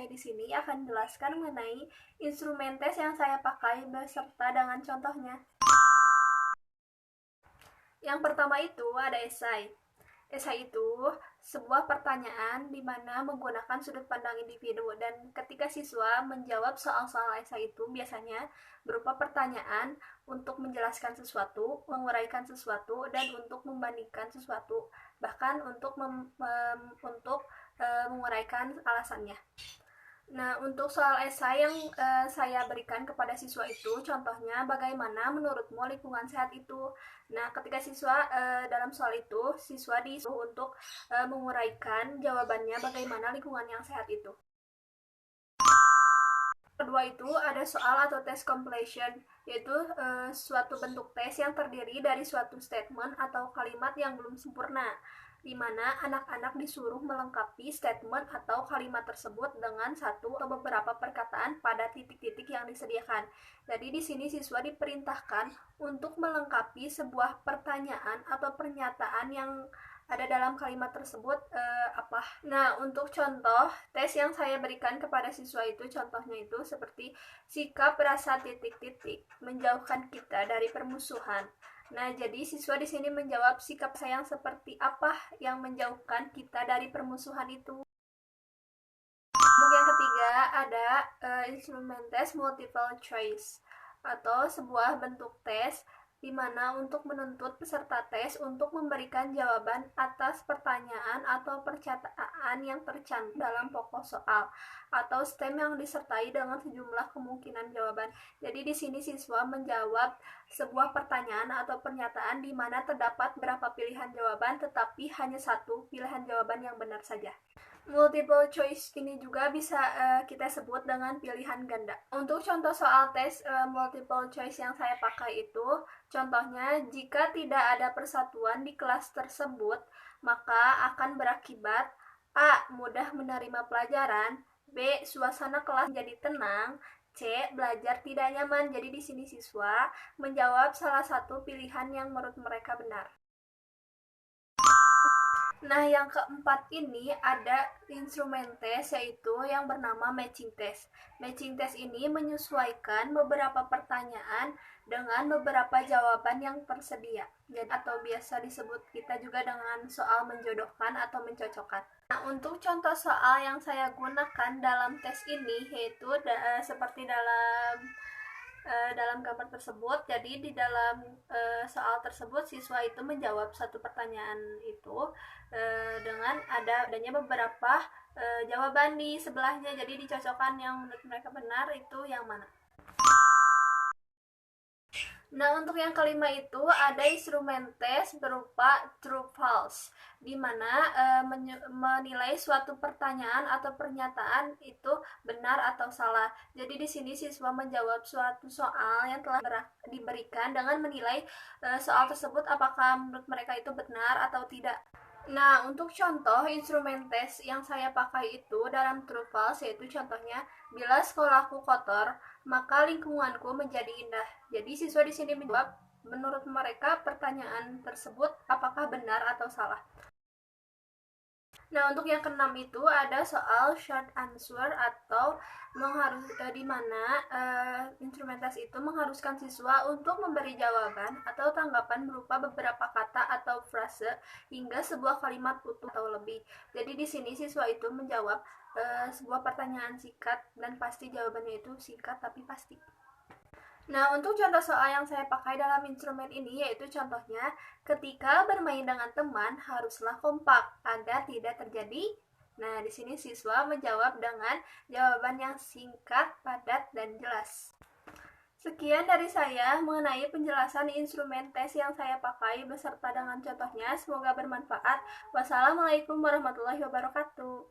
saya di sini akan menjelaskan mengenai instrumen tes yang saya pakai beserta dengan contohnya. Yang pertama itu ada esai. Esai itu sebuah pertanyaan di mana menggunakan sudut pandang individu, dan ketika siswa menjawab soal-soal esai itu biasanya berupa pertanyaan untuk menjelaskan sesuatu, menguraikan sesuatu, dan untuk membandingkan sesuatu, bahkan untuk menguraikan alasannya. Nah, untuk soal esai yang saya berikan kepada siswa itu, contohnya bagaimana menurutmu lingkungan sehat itu. Nah, ketika siswa dalam soal itu, siswa disuruh untuk menguraikan jawabannya bagaimana lingkungan yang sehat itu. Kedua itu ada soal atau tes completion, yaitu suatu bentuk tes yang terdiri dari suatu statement atau kalimat yang belum sempurna, di mana anak-anak disuruh melengkapi statement atau kalimat tersebut dengan satu atau beberapa perkataan pada titik-titik yang disediakan. Jadi di sini siswa diperintahkan untuk melengkapi sebuah pertanyaan atau pernyataan yang ada dalam kalimat tersebut apa. Nah, untuk contoh tes yang saya berikan kepada siswa itu, contohnya itu seperti sikap rasa titik-titik menjauhkan kita dari permusuhan. Nah, jadi siswa di sini menjawab sikap sayang seperti apa yang menjauhkan kita dari permusuhan itu. Untuk yang ketiga ada instrumen tes multiple choice, atau sebuah bentuk tes di mana untuk menuntut peserta tes untuk memberikan jawaban atas pertanyaan atau perkataan yang tercantum dalam pokok soal atau stem yang disertai dengan sejumlah kemungkinan jawaban. Jadi di sini siswa menjawab sebuah pertanyaan atau pernyataan di mana terdapat beberapa pilihan jawaban tetapi hanya satu pilihan jawaban yang benar saja. Multiple choice ini juga bisa kita sebut dengan pilihan ganda. Untuk contoh soal tes multiple choice yang saya pakai itu, contohnya jika tidak ada persatuan di kelas tersebut, maka akan berakibat A. Mudah menerima pelajaran, B. Suasana kelas menjadi tenang, C. Belajar tidak nyaman. Jadi di sini siswa menjawab salah satu pilihan yang menurut mereka benar. Nah, yang keempat ini ada instrumen tes, yaitu yang bernama matching test. Matching test ini menyesuaikan beberapa pertanyaan dengan beberapa jawaban yang tersedia. Jadi, atau biasa disebut kita juga dengan soal menjodohkan atau mencocokkan. Nah, untuk contoh soal yang saya gunakan dalam tes ini yaitu seperti dalam gambar tersebut. Jadi di dalam soal tersebut siswa itu menjawab satu pertanyaan itu dengan adanya beberapa jawaban di sebelahnya. Jadi dicocokkan yang menurut mereka benar itu yang mana. Nah, untuk yang kelima itu ada instrumen tes berupa true false, di mana menilai suatu pertanyaan atau pernyataan itu benar atau salah. Jadi di sini siswa menjawab suatu soal yang telah diberikan dengan menilai soal tersebut apakah menurut mereka itu benar atau tidak. Nah, untuk contoh instrumen tes yang saya pakai itu dalam true false, yaitu contohnya bila sekolahku kotor, maka lingkunganku menjadi indah. Jadi siswa di sini menjawab menurut mereka pertanyaan tersebut apakah benar atau salah. Nah, untuk yang keenam itu ada soal short answer, atau di mana instrumen tes itu mengharuskan siswa untuk memberi jawaban atau tanggapan berupa beberapa kata atau frase hingga sebuah kalimat utuh atau lebih. Jadi di sini siswa itu menjawab sebuah pertanyaan singkat dan pasti, jawabannya itu singkat tapi pasti. Nah, untuk contoh soal yang saya pakai dalam instrumen ini yaitu contohnya, ketika bermain dengan teman haruslah kompak agar tidak terjadi. Nah, di sini siswa menjawab dengan jawaban yang singkat, padat, dan jelas. Sekian dari saya mengenai penjelasan instrumen tes yang saya pakai beserta dengan contohnya. Semoga bermanfaat. Wassalamualaikum warahmatullahi wabarakatuh.